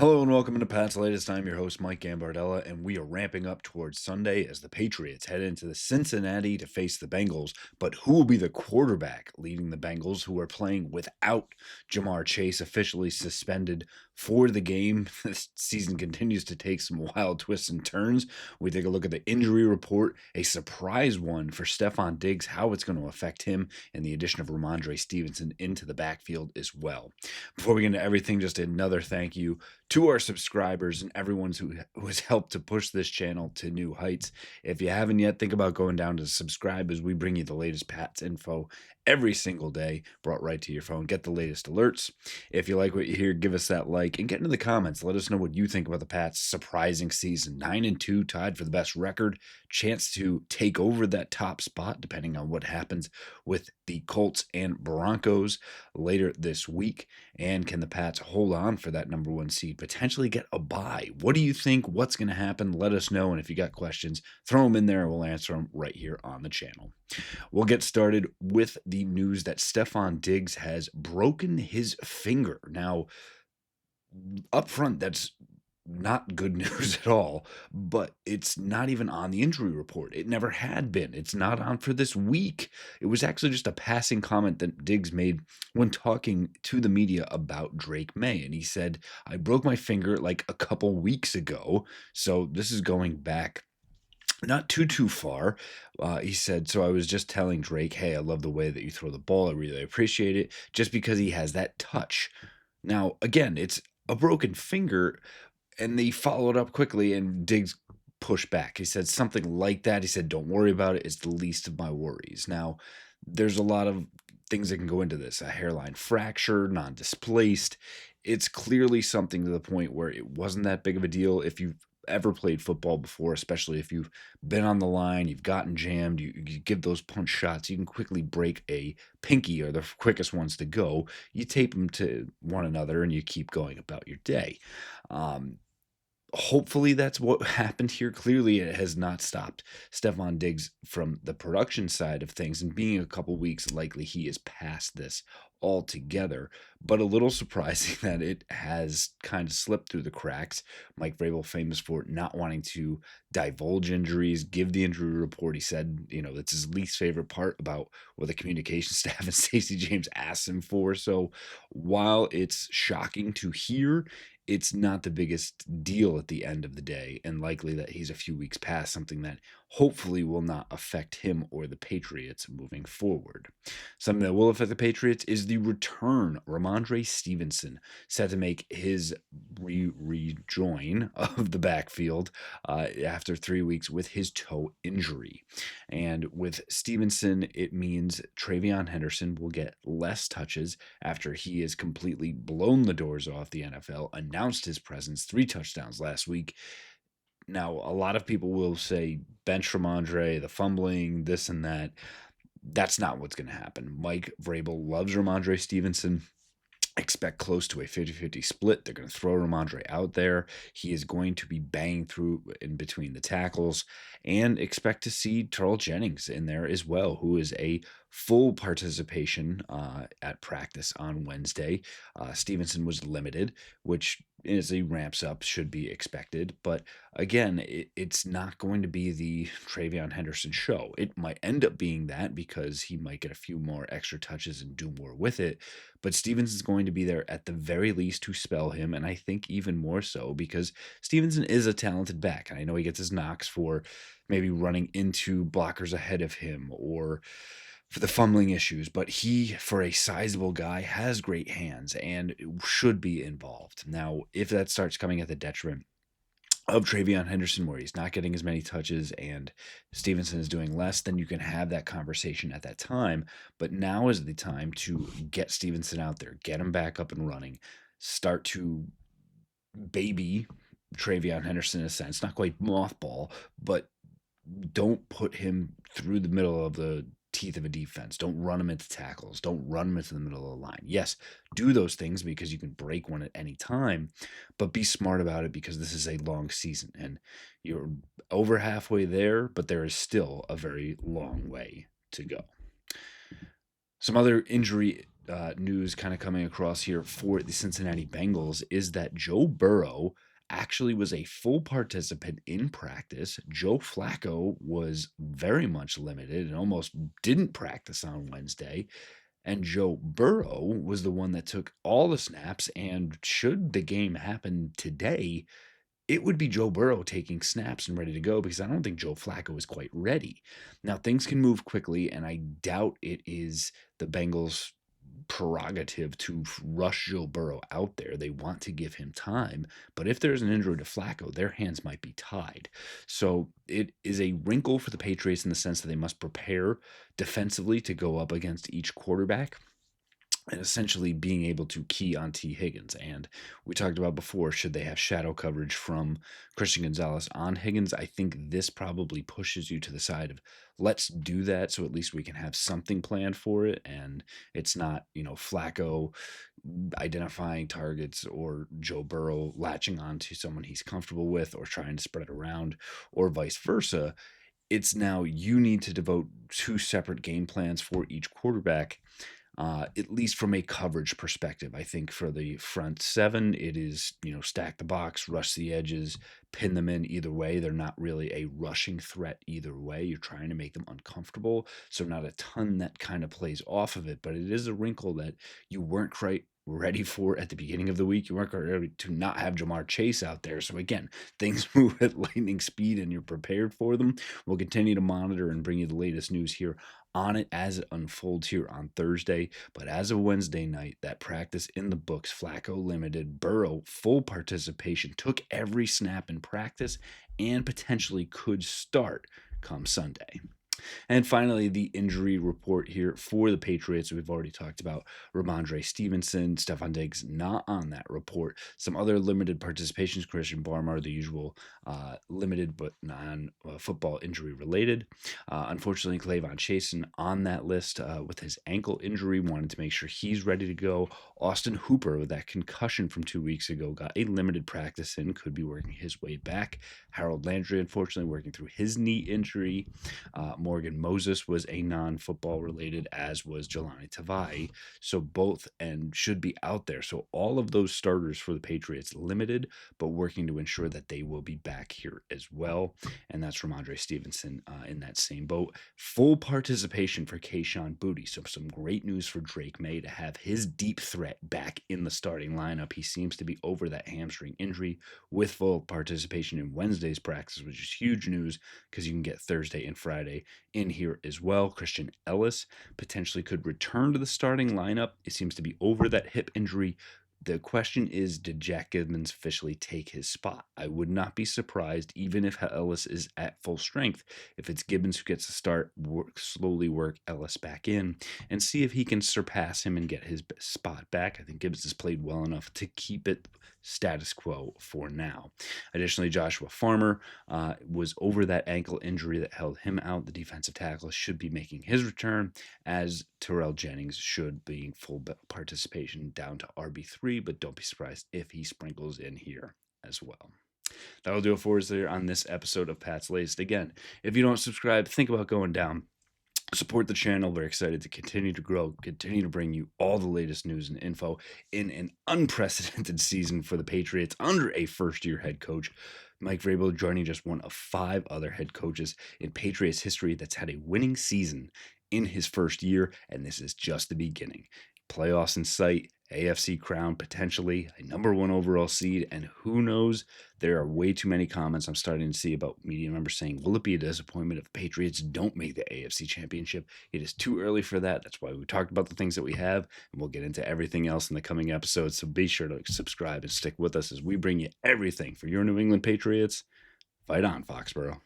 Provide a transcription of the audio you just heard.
Hello and welcome to Pat's Latest. I'm your host, Mike Gambardella, and we are ramping up towards Sunday as the Patriots head into the Cincinnati to face the Bengals. But who will be the quarterback leading the Bengals, who are playing without Jamar Chase, officially suspended for the game? This season continues to take some wild twists and turns. We take a look at the injury report, a surprise one for Stephon Diggs, how it's going to affect him, and the addition of Ramondre Stevenson into the backfield as well. Before we get into everything, just another thank you to our subscribers and everyone who has helped to push this channel to new heights. If you haven't yet, think about going down to subscribe as we bring you the latest Pats info every single day, brought right to your phone. Get the latest alerts. If you like what you hear, give us that like and get into the comments. Let us know what you think about the Pats' surprising season. 9-2, tied for the best record. Chance to take over that top spot, depending on what happens with the Colts and Broncos later this week. And can the Pats hold on for that number one seed, potentially get a bye? What do you think? What's going to happen? Let us know. And if you got questions, throw them in there and we'll answer them right here on the channel. We'll get started with the news that Stephon Diggs has broken his finger. Now, up front, that's not good news at all, but it's not even on the injury report. It never had been. It's not on for this week. It was actually just a passing comment that Diggs made when talking to the media about Drake May. And he said, I broke my finger like a couple weeks ago. So this is going back not too far. He said, so I was just telling Drake, hey, I love the way that you throw the ball. I really appreciate it, just because he has that touch. Now, again, it's a broken finger, and they followed up quickly, and Diggs pushed back. He said something like that. He said, don't worry about it. It's the least of my worries. Now, there's a lot of things that can go into this. A hairline fracture, non-displaced. It's clearly something to the point where it wasn't that big of a deal. If you've ever played football before, especially if you've been on the line, you've gotten jammed, you give those punch shots, you can quickly break a pinky, or the quickest ones to go. You tape them to one another and you keep going about your day. Hopefully that's what happened here. Clearly, it has not stopped Stephon Diggs from the production side of things, and being a couple weeks, likely he is past this altogether. But a little surprising that it has kind of slipped through the cracks. Mike Vrabel, famous for not wanting to divulge injuries, give the injury report. He said, that's his least favorite part about what the communication staff and Stacey James asked him for. So while it's shocking to hear, it's not the biggest deal at the end of the day, and likely that he's a few weeks past, something that hopefully will not affect him or the Patriots moving forward. Something that will affect the Patriots is the return. Ramondre Stevenson set to make his rejoin of the backfield after 3 weeks with his toe injury. And with Stevenson, it means Travion Henderson will get less touches after he has completely blown the doors off the NFL, announced his presence, 3 touchdowns last week. Now, a lot of people will say bench Ramondre, the fumbling, this and that. That's not what's going to happen. Mike Vrabel loves Ramondre Stevenson. Expect close to a 50-50 split. They're going to throw Ramondre out there. He is going to be banging through in between the tackles, and expect to see Terrell Jennings in there as well, who is a full participation at practice on Wednesday. Stevenson was limited, which as he ramps up should be expected. But again, it's not going to be the Travion Henderson show. It might end up being that because he might get a few more extra touches and do more with it. But Stevenson's going to be there at the very least to spell him, and I think even more so because Stevenson is a talented back. And I know he gets his knocks for maybe running into blockers ahead of him or for the fumbling issues, but he, for a sizable guy, has great hands and should be involved. Now, if that starts coming at the detriment of Travion Henderson, where he's not getting as many touches and Stevenson is doing less, then you can have that conversation at that time. But now is the time to get Stevenson out there, get him back up and running, start to baby Travion Henderson in a sense, not quite mothball, but don't put him through the middle of the teeth of a defense. Don't run him into tackles. Don't run him into the middle of the line. Yes, do those things because you can break one at any time, but be smart about it because this is a long season and you're over halfway there, but there is still a very long way to go. Some other injury news kind of coming across here for the Cincinnati Bengals is that Joe Burrow actually was a full participant in practice. Joe Flacco was very much limited and almost didn't practice on Wednesday. And Joe Burrow was the one that took all the snaps. And should the game happen today, it would be Joe Burrow taking snaps and ready to go because I don't think Joe Flacco is quite ready. Now, things can move quickly, and I doubt it is the Bengals' prerogative to rush Joe Burrow out there. They want to give him time, but if there's an injury to Flacco, their hands might be tied. So it is a wrinkle for the Patriots in the sense that they must prepare defensively to go up against each quarterback and essentially being able to key on T. Higgins. And we talked about before, should they have shadow coverage from Christian Gonzalez on Higgins? I think this probably pushes you to the side of let's do that so at least we can have something planned for it. And it's not, Flacco identifying targets or Joe Burrow latching onto someone he's comfortable with or trying to spread it around or vice versa. It's now you need to devote two separate game plans for each quarterback, at least from a coverage perspective. I think for the front seven, it is, stack the box, rush the edges, pin them in either way. They're not really a rushing threat either way. You're trying to make them uncomfortable. So not a ton that kind of plays off of it, but it is a wrinkle that you weren't quite ready for at the beginning of the week. You weren't ready to not have Jamar Chase out there. So again, things move at lightning speed and you're prepared for them. We'll continue to monitor and bring you the latest news here on it as it unfolds here on Thursday. But as of Wednesday night, that practice in the books, Flacco limited, Burrow full participation, took every snap in practice, and potentially could start come Sunday. And finally, the injury report here for the Patriots. We've already talked about Ramondre Stevenson, Stephon Diggs not on that report. Some other limited participations, Christian Barmore, the usual limited but non-football injury related. Unfortunately, Clavon Chasen on that list with his ankle injury, wanted to make sure he's ready to go. Austin Hooper, with that concussion from 2 weeks ago, got a limited practice in, could be working his way back. Harold Landry, unfortunately, working through his knee injury. Morgan Moses was a non-football related, as was Jelani Tavai. So both and should be out there. So all of those starters for the Patriots limited, but working to ensure that they will be back here as well. And that's Ramondre Stevenson in that same boat. Full participation for Kayshon Boutte. So some great news for Drake May to have his deep threat back in the starting lineup. He seems to be over that hamstring injury with full participation in Wednesday's practice, which is huge news because you can get Thursday and Friday in here as well. Christian Ellis potentially could return to the starting lineup. It seems to be over that hip injury. The question is, did Jack Gibbons officially take his spot? I would not be surprised, even if Ellis is at full strength, if it's Gibbons who gets to start, slowly work Ellis back in and see if he can surpass him and get his spot back. I think Gibbons has played well enough to keep it status quo for now. Additionally, Joshua Farmer was over that ankle injury that held him out. The defensive tackle should be making his return, as Terrell Jennings should be full participation down to RB3, but don't be surprised if he sprinkles in here as well. That'll do it for us there on this episode of Pat's Latest. Again, if you don't subscribe, think about going down. Support the channel. We're excited to continue to grow, continue to bring you all the latest news and info in an unprecedented season for the Patriots under a first-year head coach. Mike Vrabel joining just one of 5 other head coaches in Patriots history that's had a winning season in his first year, and this is just the beginning. Playoffs in sight, AFC crown potentially, a number 1 overall seed, and who knows, there are way too many comments I'm starting to see about media members saying, will it be a disappointment if the Patriots don't make the AFC Championship? It is too early for that. That's why we talked about the things that we have, and we'll get into everything else in the coming episodes, so be sure to subscribe and stick with us as we bring you everything for your New England Patriots. Fight on, Foxborough.